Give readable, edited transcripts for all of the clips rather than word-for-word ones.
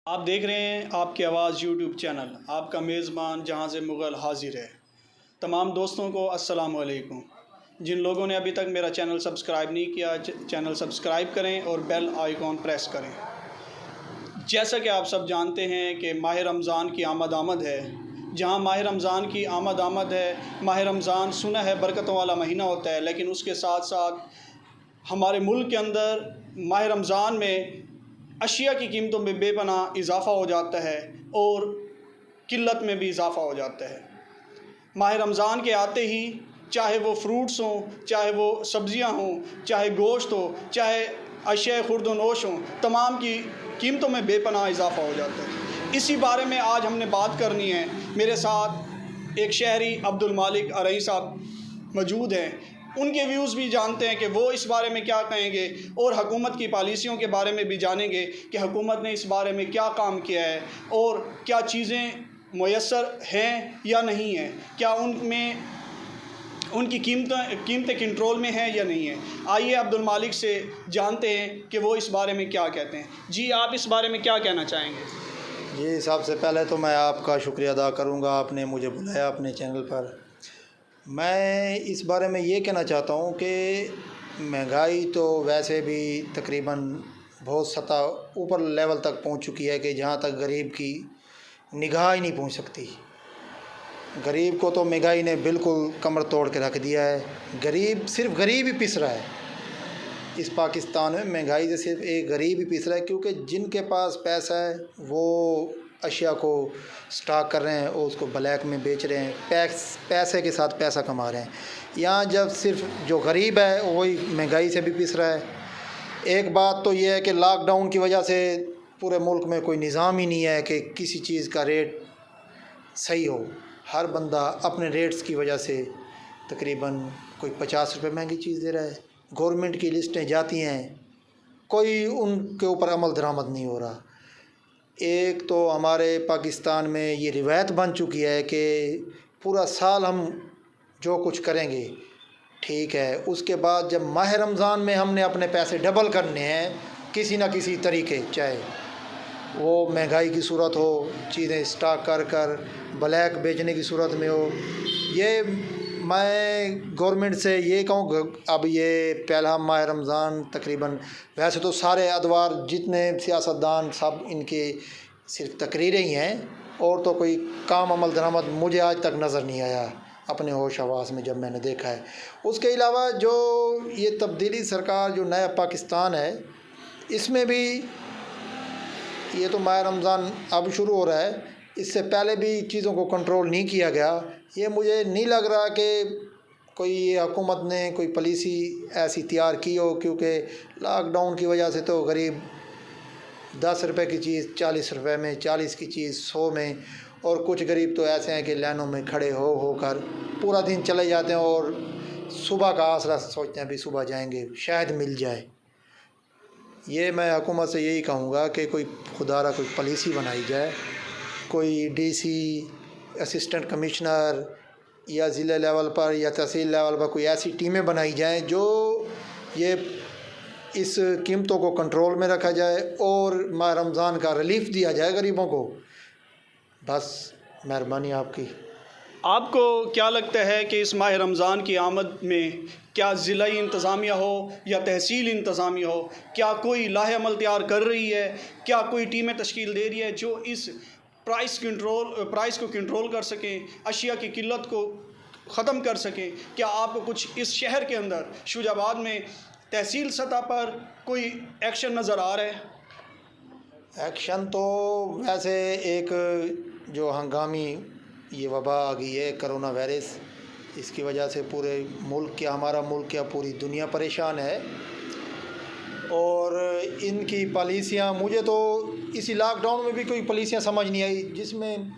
आप देख रहे हैं आपकी आवाज़ यूट्यूब चैनल। आपका मेज़बान जहां से मुग़ल हाजिर है। तमाम दोस्तों को अस्सलाम वालेकुम। जिन लोगों ने अभी तक मेरा चैनल सब्सक्राइब नहीं किया, चैनल सब्सक्राइब करें और बेल आइकॉन प्रेस करें। जैसा कि आप सब जानते हैं कि माह रमज़ान की आमद है। जहां माह रमज़ान की आमद है, माह रमज़ान सुना है बरकतों वाला महीना होता है, लेकिन उसके साथ साथ हमारे मुल्क के अंदर माह रमज़ान में अशिया की कीमतों में बेपनाह इजाफ़ा हो जाता है और किल्लत में भी इजाफ़ा हो जाता है। माह रमज़ान के आते ही चाहे वो फ्रूट्स हों, चाहे वो सब्ज़ियां हों, चाहे गोश्त हो, चाहे अशिया खुर्द-व-नोश हों, तमाम की कीमतों में बेपनाह इजाफ़ा हो जाता है। इसी बारे में आज हमने बात करनी है। मेरे साथ एक शहरी अब्दुल मालिक अरई साहब मौजूद हैं। उनके व्यूज़ भी जानते हैं कि वो इस बारे में क्या कहेंगे और हुकूमत की पॉलिसियों के बारे में भी जानेंगे कि हुकूमत ने इस बारे में क्या काम किया है और क्या चीज़ें मुयस्सर हैं या नहीं हैं, क्या उनमें उनकी कीमतें कंट्रोल में हैं या नहीं हैं। आइए अब्दुल मालिक से जानते हैं कि वो इस बारे में क्या कहते हैं। जी, आप इस बारे में क्या कहना चाहेंगे? जी, सबसे पहले तो मैं आपका शुक्रिया अदा करूँगा, आपने मुझे बुलाया अपने चैनल पर। मैं इस बारे में ये कहना चाहता हूँ कि महंगाई तो वैसे भी तकरीबन बहुत सतह ऊपर लेवल तक पहुँच चुकी है कि जहाँ तक गरीब की निगाह ही नहीं पहुँच सकती। गरीब को तो महंगाई ने बिल्कुल कमर तोड़ के रख दिया है। सिर्फ गरीब ही पिस रहा है। इस पाकिस्तान में महंगाई से सिर्फ एक गरीब ही पिस रहा है, क्योंकि जिनके पास पैसा है वो अशिया को स्टॉक कर रहे हैं और उसको ब्लैक में बेच रहे हैं, पैसे के साथ पैसा कमा रहे हैं। यहाँ जब सिर्फ जो गरीब है वही महंगाई से भी पिस रहा है। एक बात तो ये है कि लॉकडाउन की वजह से पूरे मुल्क में कोई निज़ाम ही नहीं है कि किसी चीज़ का रेट सही हो। हर बंदा अपने रेट्स की वजह से तकरीबन कोई 50 रुपये महंगी चीज़ दे रहा है। गवर्नमेंट की लिस्टें जाती हैं, कोई उनके ऊपर अमल दरामद नहीं हो रहा। एक तो हमारे पाकिस्तान में ये रिवायत बन चुकी है कि पूरा साल हम जो कुछ करेंगे ठीक है, उसके बाद जब माह रमज़ान में हमने अपने पैसे डबल करने हैं किसी ना किसी तरीके, चाहे वो महंगाई की सूरत हो, चीज़ें स्टॉक कर कर ब्लैक बेचने की सूरत में हो। ये मैं गवर्नमेंट से ये कहूँ, अब ये पहला माह रमज़ान तकरीबन, वैसे तो सारे अदवार जितने सियासतदान सब इनके सिर्फ तकरीरें ही हैं और तो कोई काम अमल दरामद मुझे आज तक नज़र नहीं आया अपने होश हवास में जब मैंने देखा है। उसके अलावा जो ये तब्दीली सरकार, जो नया पाकिस्तान है, इसमें भी ये तो माह रमज़ान अब शुरू हो रहा है, इससे पहले भी चीज़ों को कंट्रोल नहीं किया गया। ये मुझे नहीं लग रहा कि कोई हुकूमत ने कोई पॉलिसी ऐसी तैयार की हो, क्योंकि लॉकडाउन की वजह से तो गरीब 10 रुपए की चीज़ 40 रुपए में, 40 की चीज़ 100 में, और कुछ गरीब तो ऐसे हैं कि लाइनों में खड़े होकर पूरा दिन चले जाते हैं और सुबह का आसरा सोचते हैं भी सुबह जाएंगे शायद मिल जाए। ये मैं हुकूमत से यही कहूँगा कि कोई खुदारा कोई पॉलिसी बनाई जाए, कोई डीसी, असिस्टेंट कमिश्नर या ज़िला लेवल पर या तहसील लेवल पर कोई ऐसी टीमें बनाई जाएं जो ये इस कीमतों को कंट्रोल में रखा जाए और माह रमज़ान का रिलीफ दिया जाए गरीबों को। बस मेहरबानी आपकी। आपको क्या लगता है कि इस माह रमज़ान की आमद में क्या ज़िलाई इंतज़ामिया हो या तहसील इंतज़ामिया हो, क्या कोई लाहे अमल तैयार कर रही है, क्या कोई टीमें तश्कील दे रही है जो इस प्राइस को कंट्रोल कर सकें, अशिया की किल्लत को ख़त्म कर सकें? क्या आपको कुछ इस शहर के अंदर शुजाबाद में तहसील सतह पर कोई एक्शन नज़र आ रहा है? एक्शन तो वैसे एक जो हंगामी ये वबा आ गई है कोरोना वायरस, इसकी वजह से पूरे मुल्क क्या, हमारा मुल्क क्या, पूरी दुनिया परेशान है। और इनकी पॉलिसियाँ, मुझे तो इसी लॉकडाउन में भी कोई पॉलिसियाँ समझ नहीं आई जिसमें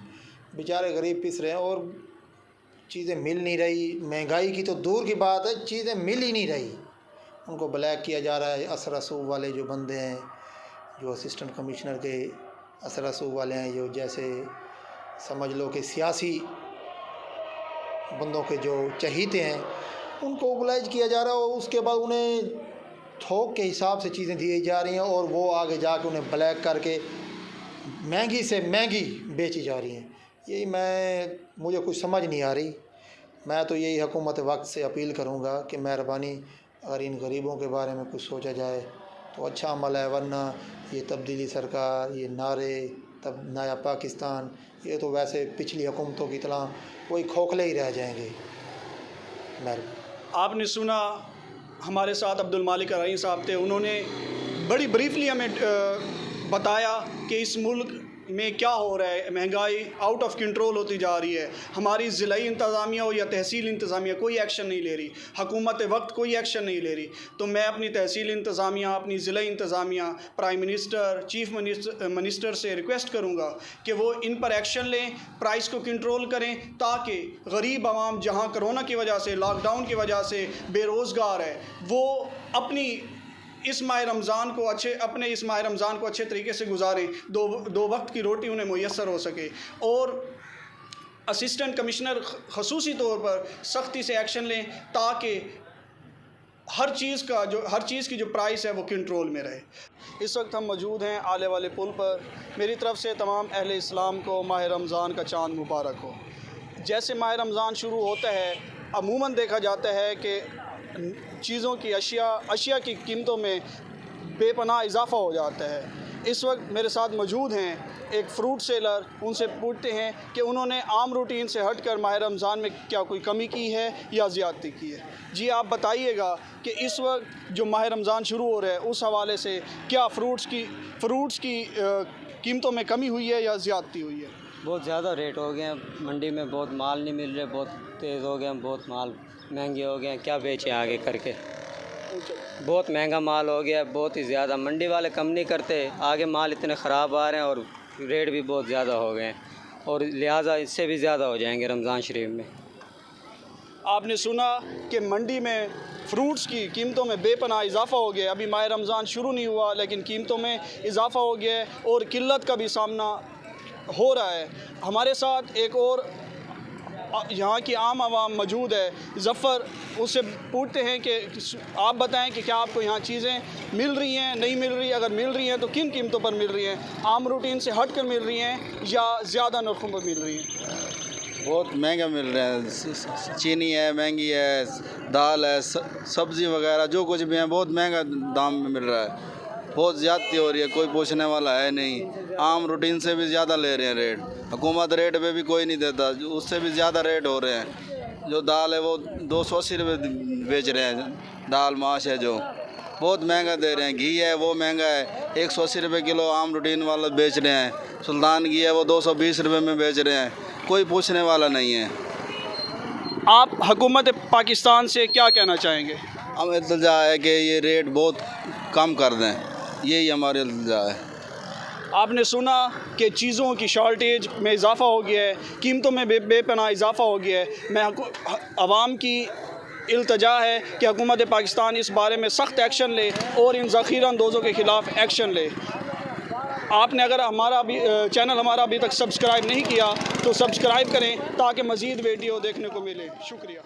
बेचारे गरीब पिस रहे हैं और चीज़ें मिल नहीं रही। महंगाई की तो दूर की बात है, चीज़ें मिल ही नहीं रही, उनको ब्लैक किया जा रहा है। असर रसूख वाले जो बंदे हैं, जो असिस्टेंट कमिश्नर के असर रसूख वाले हैं, जो जैसे समझ लो कि सियासी बंदों के जो चहीते हैं, उनको ओबलाइज किया जा रहा है और उसके बाद उन्हें थोक के हिसाब से चीज़ें दी जा रही हैं और वो आगे जाके उन्हें ब्लैक करके महंगी से महंगी बेची जा रही हैं। यही मुझे कुछ समझ नहीं आ रही। मैं तो यही हुकूमत वक्त से अपील करूँगा कि मेहरबानी अगर इन गरीबों के बारे में कुछ सोचा जाए तो अच्छा अमल है, वरना ये तब्दीली सरकार, ये नारे, तब नया पाकिस्तान, ये तो वैसे पिछली हुकूमतों की तरह वही खोखले ही रह जाएंगे। आपने सुना हमारे साथ अब्दुल मालिक रईस साहब थे, उन्होंने बड़ी ब्रीफली हमें बताया कि इस मुल्क में क्या हो रहा है। महंगाई आउट ऑफ कंट्रोल होती जा रही है। हमारी ज़िलाई इंतज़ामिया हो या तहसील इंतज़ामिया कोई एक्शन नहीं ले रही, हुकूमत वक्त कोई एक्शन नहीं ले रही। तो मैं अपनी तहसील इंतज़ामिया, अपनी ज़िलाई इंतज़ामिया, प्राइम मिनिस्टर, चीफ मिनिस्टर से रिक्वेस्ट करूँगा कि वो इन पर एक्शन लें, प्राइस को कंट्रोल करें, ताकि गरीब आवाम जहाँ कोरोना की वजह से, लॉकडाउन की वजह से बेरोज़गार है, वो अपनी इस माह रमज़ान को अच्छे तरीके से गुजारें, दो वक्त की रोटी उन्हें मुयस्सर हो सके। और असिस्टेंट कमिश्नर ख़ुसूसी तौर पर सख्ती से एक्शन लें ताकि हर चीज़ की जो प्राइस है वो कंट्रोल में रहे। इस वक्त हम मौजूद हैं आले वाले पुल पर। मेरी तरफ़ से तमाम अहले इस्लाम को माह रमज़ान का चाँद मुबारक हो। जैसे माह रमज़ान शुरू होता है, अमूमन देखा जाता है कि चीज़ों की अशिया की कीमतों में बेपनाह इजाफ़ा हो जाता है। इस वक्त मेरे साथ मौजूद हैं एक फ़्रूट सेलर। उनसे पूछते हैं कि उन्होंने आम रूटीन से हटकर माह रमज़ान में क्या कोई कमी की है या ज़्यादती की है। जी आप बताइएगा कि इस वक्त जो माह रमज़ान शुरू हो रहा है उस हवाले से क्या फ़्रूट्स की कीमतों में कमी हुई है या ज़्यादती हुई है? बहुत ज़्यादा रेट हो गए हैं, मंडी में बहुत माल नहीं मिल रहे, बहुत तेज़ हो गए हैं, बहुत माल महंगे हो गए हैं, क्या बेचें आगे करके। बहुत महंगा माल हो गया है, बहुत ही ज़्यादा। मंडी वाले कम नहीं करते, आगे माल इतने ख़राब आ रहे हैं और रेट भी बहुत ज़्यादा हो गए हैं और लिहाजा इससे भी ज़्यादा हो जाएंगे रमज़ान शरीफ में। आपने सुना कि मंडी में फ़्रूट्स की कीमतों में बेपनाह इजाफ़ा हो गया। अभी माह रमज़ान शुरू नहीं हुआ लेकिन कीमतों में इजाफ़ा हो गया है और किल्लत का भी सामना हो रहा है। हमारे साथ एक और यहाँ की आम आवाम मौजूद है, ज़फ़र। उससे पूछते हैं कि आप बताएं कि क्या आपको यहाँ चीज़ें मिल रही हैं, नहीं मिल रही? अगर मिल रही हैं तो किन कीमतों पर मिल रही हैं? आम रूटीन से हट कर मिल रही हैं या ज़्यादा नरखों पर मिल रही हैं? बहुत महंगा मिल रहा है। चीनी है महंगी है, दाल है, सब्ज़ी वगैरह जो कुछ भी है बहुत महंगा दाम में मिल रहा है। बहुत ज़्यादती हो रही है, कोई पूछने वाला है नहीं। आम रूटीन से भी ज़्यादा ले रहे हैं रेट। हुकूमत रेट पे भी कोई नहीं देता, उससे भी ज़्यादा रेट हो रहे हैं। जो दाल है वो 280 रुपये बेच रहे हैं, दाल माश है जो बहुत महंगा दे रहे हैं। घी है वो महंगा है, 180 रुपये किलो आम रूटीन वाला बेच रहे हैं। सुल्तान घी है वो 220 रुपये में बेच रहे हैं, कोई पूछने वाला नहीं है। आप हुकूमत पाकिस्तान से क्या कहना चाहेंगे? हम इल्तिजा है कि ये रेट बहुत कम कर दें, यही हमारे इल्तिजा है। आपने सुना कि चीज़ों की शॉर्टेज में इजाफ़ा हो गया है, कीमतों में बेपनाह इजाफ़ा हो गया है। मैं आवाम की इल्तिजा है कि हुकूमत पाकिस्तान इस बारे में सख्त एक्शन ले और इन ज़ख़ीरा अंदोज़ों के ख़िलाफ़ एक्शन ले। आपने अगर चैनल हमारा अभी तक सब्सक्राइब नहीं किया तो सब्सक्राइब करें ताकि मज़ीद वीडियो देखने को मिले। शुक्रिया।